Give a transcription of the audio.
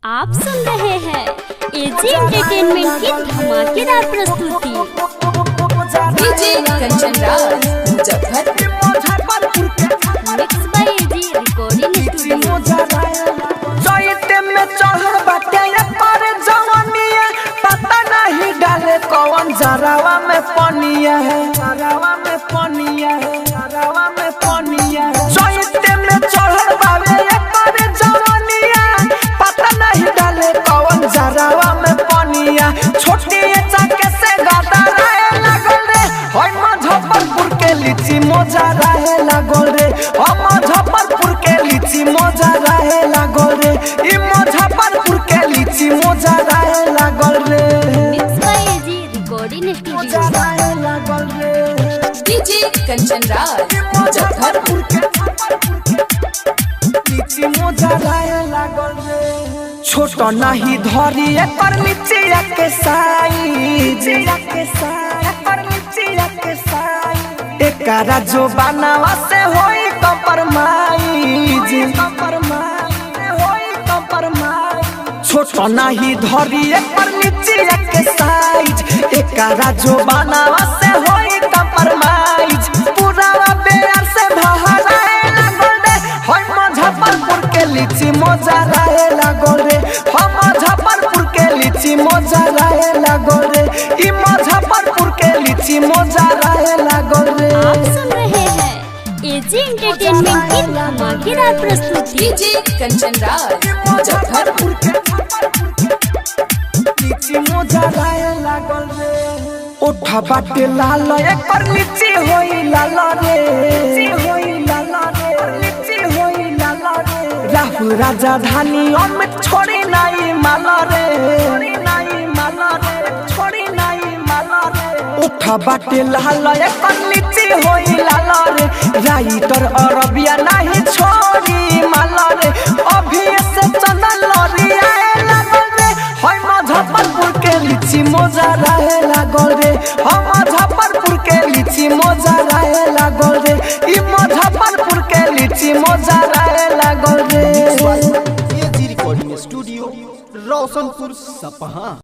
आप सुन रहे हैं एजी एंटरटेनमेंट की धमाकेदार प्रस्तुति। DJ Kanchan Raj Muzaffarpur mix by AG recording studio. जयते में चढ़ बाटे पर जवानिया पता नहीं डाले कौन जरावा में पनिया है, जरावा में पनिया है, जरावा में पनिया है। जयते में चढ़ बावे पर जवानिया पता नहीं डाले कौन जरावा में पनिया। छोटी चाके से गाता रहे लागल रे होय मुजफ्फरपुर के लीची मोजा रहे लागल रे, हम मुजफ्फरपुर के लीची मोजा रहे लागल रे, ई मुजफ्फरपुर के लीची मोजा रहे लागल रे। मिक्स बाय एजी रिकॉर्डिंग मोजा स्टूडियो। रहे लागल रे, डीजे कंचन राज मुजफ्फरपुर लीची मोजा रहे लागल रे। छोट नहीं धरी पर लीची के साइज, के साइज पर लीची के साइज एकरा जो बनावा से होई कंप्रोमाइज, होई कंप्रोमाइज। छोट नहीं धरी पर लीची के साइज एकरा जो बनावा से होई कंप्रोमाइज। पूरा बेर से भहरा लागल रे होय मुजफ्फरपुर के लीची मोजा रहे लागल रे, हम मुजफ्फरपुर के लीची मोजा रहे लागल रे, ई मुजफ्फरपुर के लीची मोजा रहे लागल रे। आप सुन रहे हैं एजी एंटरटेनमेंट की धमाकेदार प्रस्तुति। डीजे कंचन राज मुजफ्फरपुर लीची मोजा रहे लागल रे। ओठा बाटे लाल एकर लीची होई लाल रे, होई लाल रे, लीची होई लाल रे। राहु राजधानी अमित छोड़ी नहीं माल रे, छोड़ी नहीं माल रे, छोड़ी नहीं माल रे। ओठा बाटे लाल एकर लीची होई लाल रे, राइटर अरबिया नहीं छोड़ी माल रे। अभी से चंदन लरिया लागल रे होय मुजफ्फरपुर के लीची मोजा रहे लागल रे, हम मुजफ्फरपुर के लीची मोजा रहे लागल रे, ई मुजफ्फरपुर के लीची मोजा रहे लागल रे। एजी रिकॉर्डिंग स्टूडियो रोशनपुर सपहा।